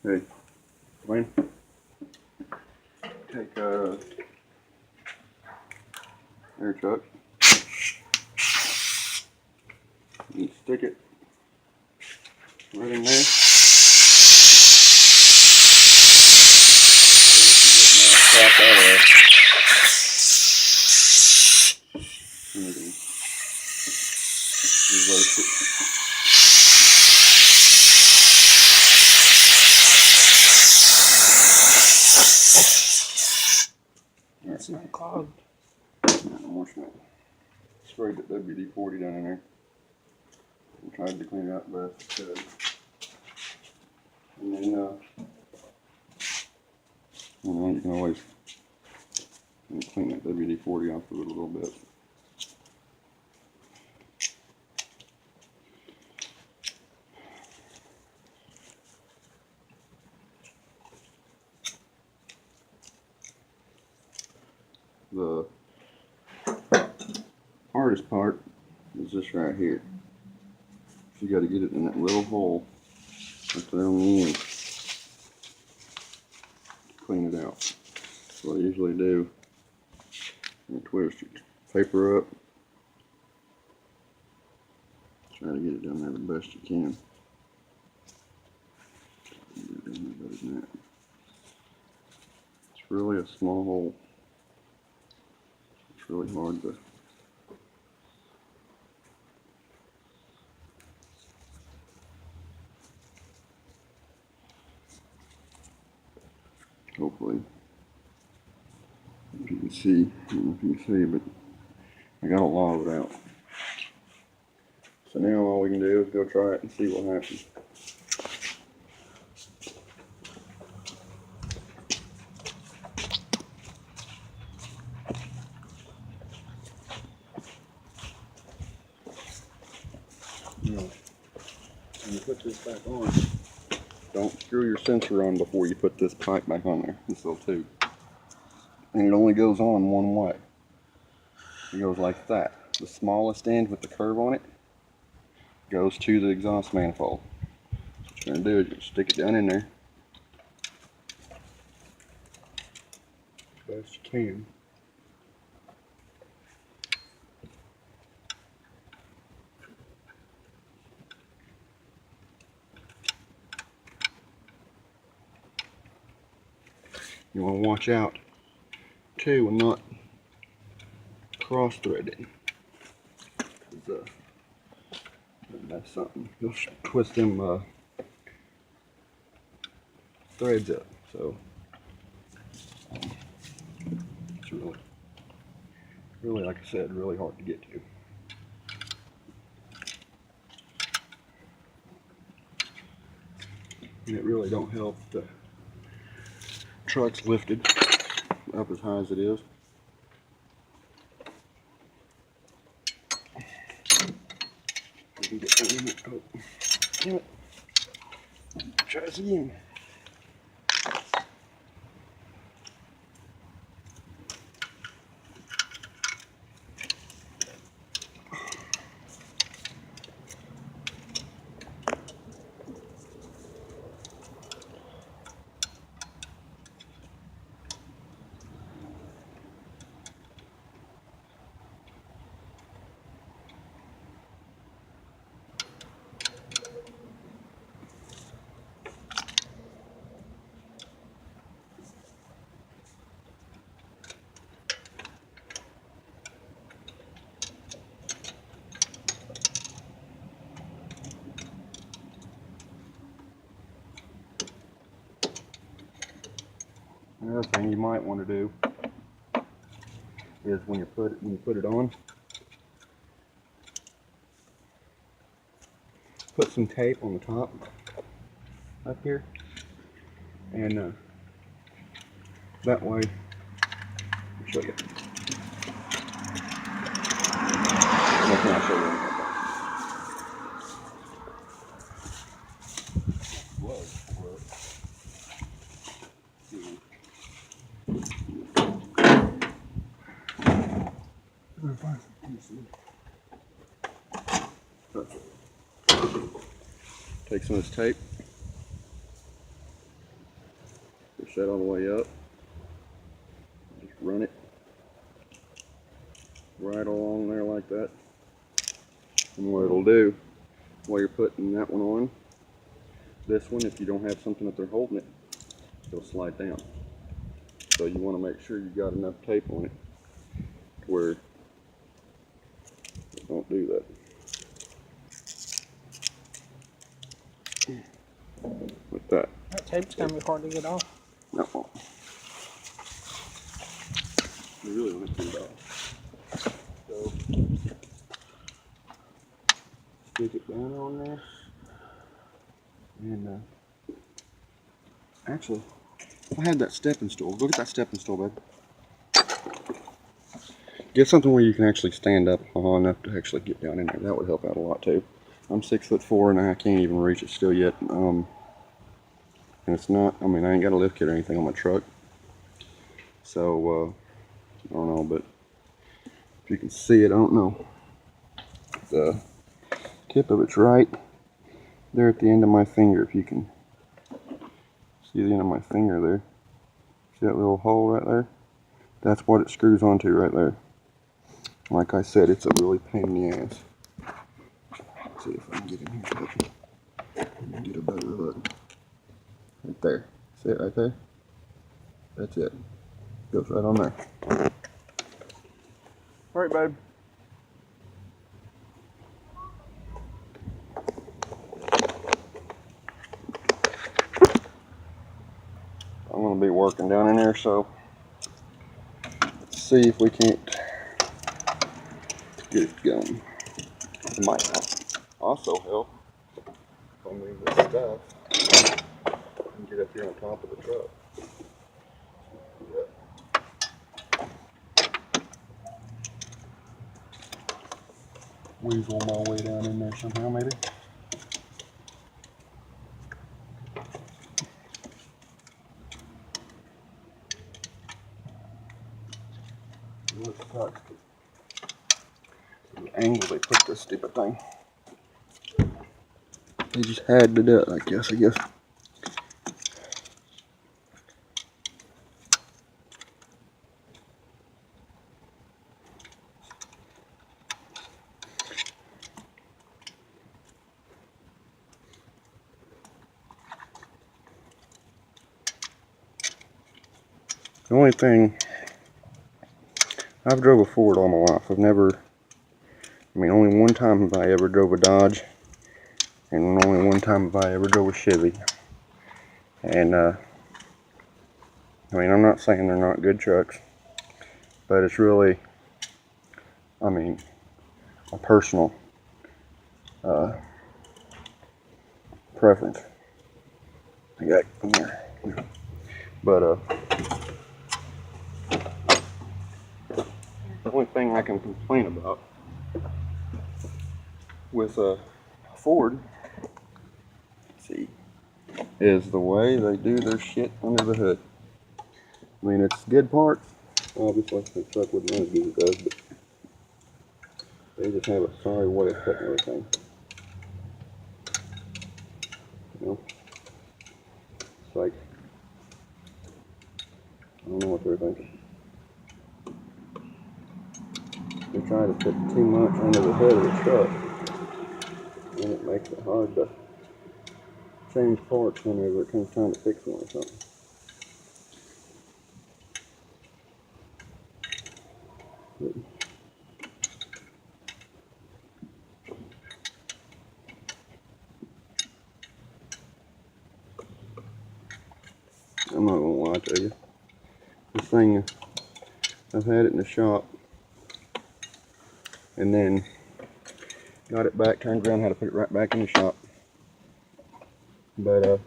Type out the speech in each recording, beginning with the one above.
Hey, Wayne, take a air truck and stick it right in there. Tap that off. And you can reverse it. It's not clogged. Not more smoke. Sprayed that WD-40 down in there and tried to clean it out best I could. And then, you can always clean that WD-40 off of it a little bit. The hardest part is this right here. You got to get it in that little hole right there on the end. Clean it out. So what I usually do, I twist your paper up, try to get it down there the best you can. Get it down there better than that. It's really a small hole. It's really hard to hopefully, if you can see, I don't know if you can see, but I got a lot of it out. So now all we can do is go try it and see what happens. Now, when you put this back on, don't screw your sensor on before you put this pipe back on there, this little tube. And it only goes on one way. It goes like that. The smallest end with the curve on it goes to the exhaust manifold. What you're going to do is you stick it down in there as best you can. You want to watch out too and not cross thread it. That's something. You'll twist them threads up. So it's really, like I said, really hard to get to. And it really don't help the truck's lifted up as high as it is. We can get that in it. Oh, damn it. Try this again. Another thing you might want to do is when you put it on, put some tape on the top up here, and that way, I'll show you. I'll show you. Take some of this tape, push that all the way up. Just run it right along there like that. And what it'll do, while you're putting that one on, this one, if you don't have something that they're holding it, it'll slide down. So you want to make sure you got enough tape on it where it won't do that. With that. That tape's gonna be hard to get off. No. You really want to get it off. So stick it down on there. And actually, if I had that stepping stool, look at that stepping stool, babe. Get something where you can actually stand up high enough to actually get down in there. That would help out a lot too. I'm 6'4" and I can't even reach it still yet. And it's not, I mean, I ain't got a lift kit or anything on my truck. So, I don't know, but if you can see it, I don't know. The tip of it's right there at the end of my finger. If you can see the end of my finger there. See that little hole right there? That's what it screws onto right there. Like I said, it's a really pain in the ass. Let's see if I can get in here and get a better look. Right there. See it right there? That's it. Goes right on there. Alright, babe. I'm going to be working down in there, so let's see if we can't get it going. It might also help if I move this stuff and get up here on top of the truck. Weasel my way down in there somehow, maybe. Really sucks. The angle they put this stupid thing. They just had to do it, I guess. The only thing, I've drove a Ford all my life. Only one time have I ever drove a Dodge, and only one time have I ever drove a Chevy. And I'm not saying they're not good trucks, but it's really, a personal preference. I got in there, but the only thing I can complain about with a Ford, see, is the way they do their shit under the hood. It's good parts. Obviously, the truck wouldn't run as good as it does, but they just have a sorry way of putting everything. It's like, I don't know what they're thinking. They try to put too much under the hood of the truck, and it makes it hard to change parts whenever it comes time to fix one or something. I'm not gonna lie to you. This thing, I've had it in the shop, and then got it back, turned around, had to put it right back in the shop. But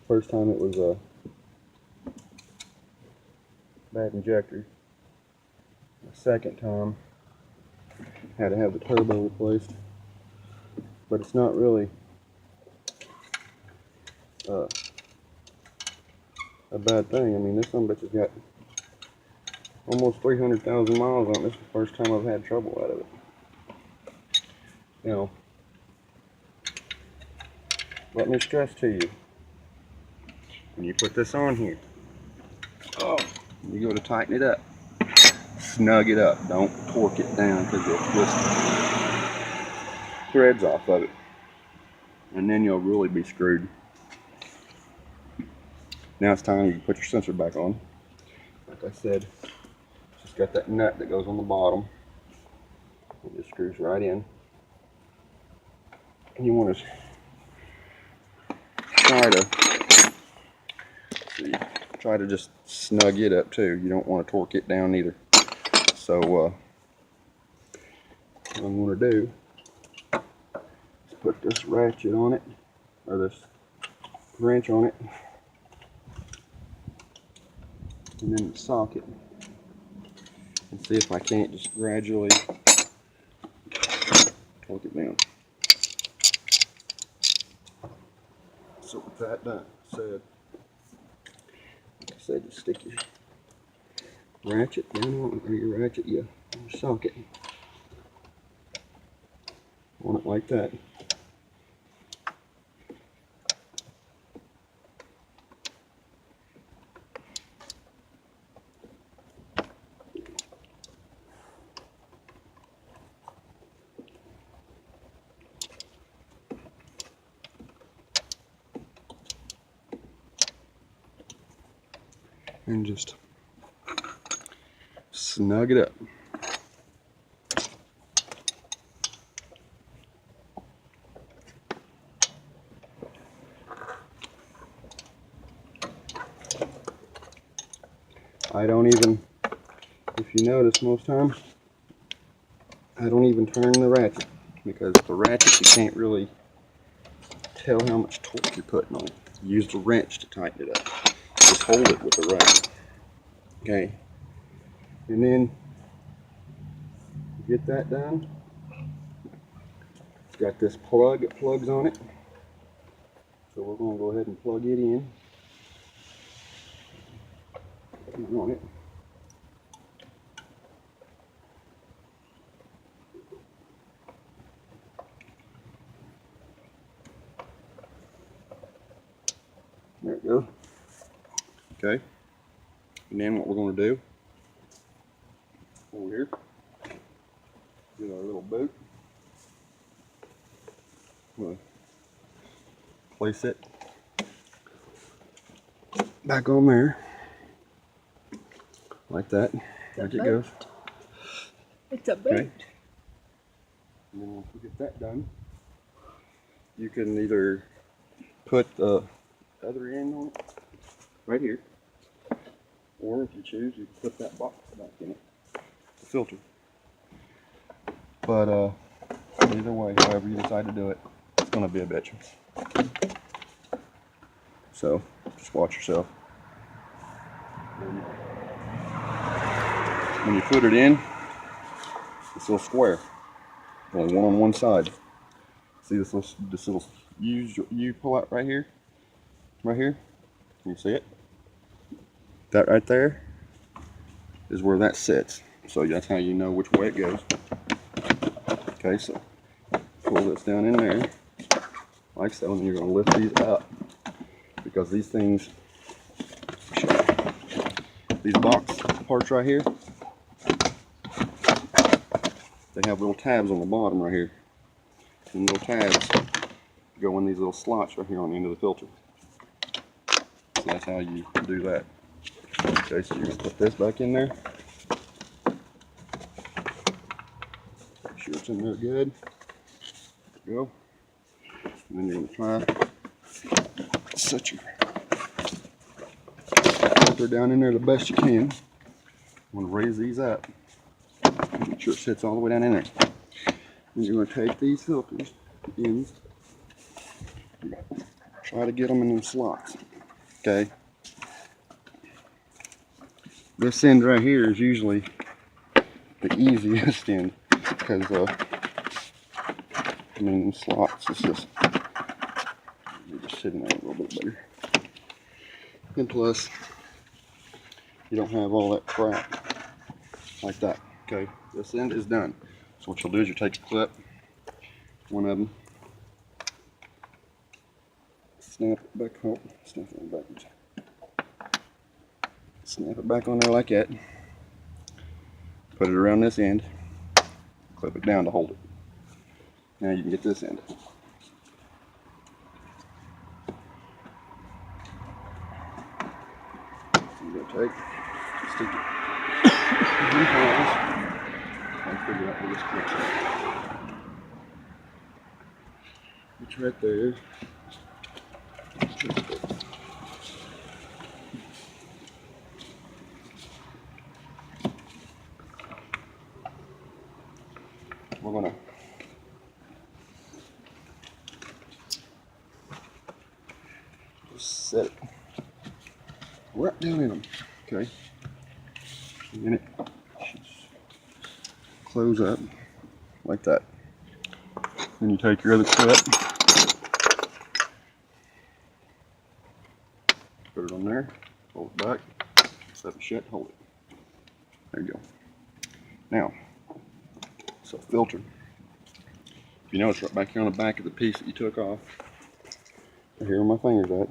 first time it was a bad injector. The second time had to have the turbo replaced. But it's not really a bad thing. This son of a bitch has got almost 300,000 miles on it. This is the first time I've had trouble out of it. Let me stress to you, and you put this on here. Oh, you go to tighten it up. Snug it up. Don't torque it down because you'll twist threads off of it. And then you'll really be screwed. Now it's time you put your sensor back on. Like I said, just got that nut that goes on the bottom. It just screws right in. And you want to try to just snug it up too. You don't want to torque it down either. So what I'm going to do is put this ratchet on it, or this wrench on it, and then the socket, and see if I can't just gradually torque it down. So with that done, like I said, just stick your ratchet down on it, or your ratchet, your socket on it like that. And just snug it up. I don't even, if you notice, most times I don't even turn the ratchet, because the ratchet you can't really tell how much torque you're putting on it. Use the wrench to tighten it up. Just hold it with the ratchet. Okay. And then get that done. It's got this plug that plugs on it. So we're going to go ahead and plug it in. On it. There it goes. Okay. And then what we're going to do over here, get our little boot. We'll place it back on there, like that. Like it goes. It's a boot. Okay. And then once we get that done, you can either put the other end on it right here, or if you choose, you can put that box back in it, the filter. But either way, however you decide to do it, it's going to be a bitch. So just watch yourself. When you put it in, it's a little square, only one on one side. See this little U pull out right here? Right here? Can you see it? That right there is where that sits. So that's how you know which way it goes. Okay, so pull this down in there, like so, and you're going to lift these up, because these things, these box parts right here, they have little tabs on the bottom right here. And little tabs go in these little slots right here on the end of the filter. So that's how you do that. Okay, so you're going to put this back in there. Make sure it's in there good. There you go. And then you're going to try to set your filter down in there the best you can. I'm going to raise these up. Make sure it sits all the way down in there. And you're going to take these filters, ends, try to get them in them slots. Okay. This end right here is usually the easiest end, because I mean, them slots, it's just, you're just sitting there a little bit better. And plus, you don't have all that crap like that. Okay, this end is done. So what you'll do is you take your clip, one of them, snap it back home, snap it backwards. Snap it back on there like that. Put it around this end. Clip it down to hold it. Now you can get this end. You're gonna take, stick it in place, and figure out where this clips at. It's right there. We're gonna just set it right down in them. Okay. And then it should close up like that. Then you take your other clip, put it on there, hold it back, set it shut, hold it. There you go. Now, so filter. If you notice right back here on the back of the piece that you took off, here where my finger's at,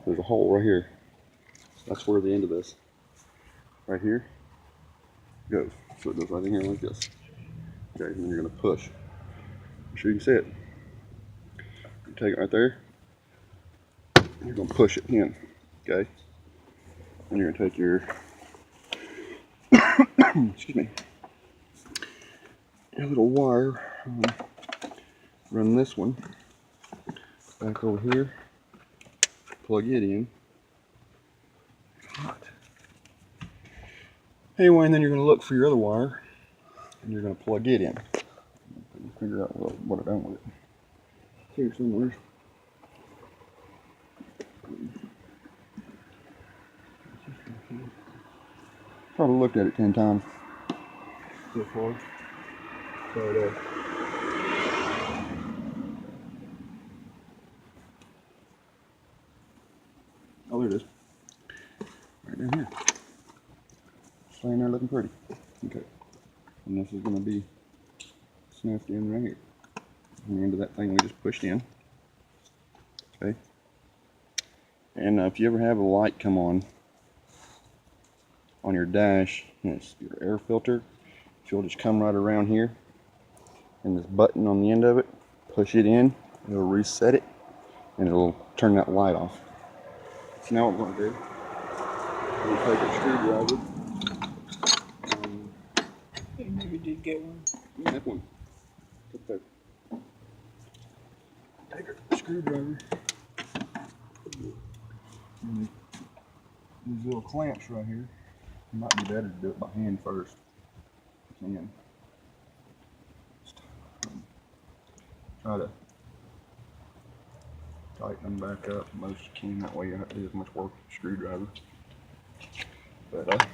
there's a hole right here. That's where the end of this, right here, goes. So it goes right in here like this. Okay, and then you're gonna push. Make sure you can see it. You take it right there, and you're gonna push it in, okay? And you're gonna take your, excuse me, your little wire, run this one back over here, plug it in. Hot. Anyway, and then you're gonna look for your other wire, and you're gonna plug it in. Figure out what I've done with it. Here somewhere. Probably looked at it 10 times so far. But oh, there it is. Right down here. Just laying there looking pretty. Okay. And this is going to be snapped in right here. On the end of that thing we just pushed in. Okay. And if you ever have a light come on your dash, it's your air filter, if you'll just come right around here and this button on the end of it, push it in, it'll reset it and it'll turn that light off. So now what we're going to do, we'll take a screwdriver. You maybe did get one. You have one. Up there. Take a screwdriver. And these little clamps right here. It might be better to do it by hand first. If you can. Try to tighten them back up the most you can. That way you don't have to do as much work with the screwdriver. But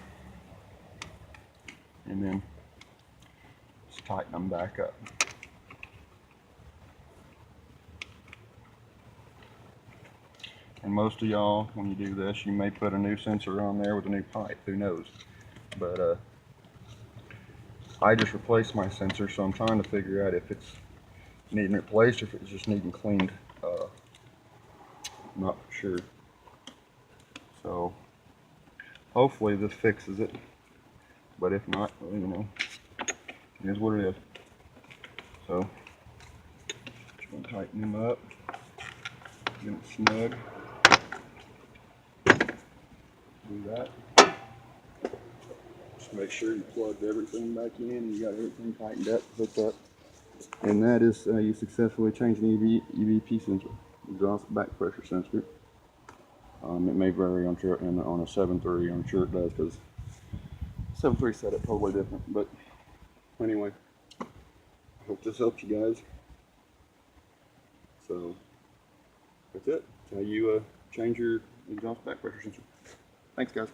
and then just tighten them back up. And most of y'all, when you do this, you may put a new sensor on there with a new pipe. Who knows? But I just replaced my sensor, so I'm trying to figure out if it's needing replaced or if it's just needing cleaned. I'm not sure. So hopefully this fixes it. But if not, well, you know, it is what it is. So just gonna tighten them up, get them snug. Do that. Just make sure you plugged everything back in and you got everything tightened up, hooked up. And that is you successfully changed an EVP sensor, exhaust back pressure sensor. It may vary on a 7.3, I'm sure it does, because 7.3 setup totally different. But anyway, I hope this helps you guys. So that's it. How you change your exhaust back pressure sensor. Thanks, guys.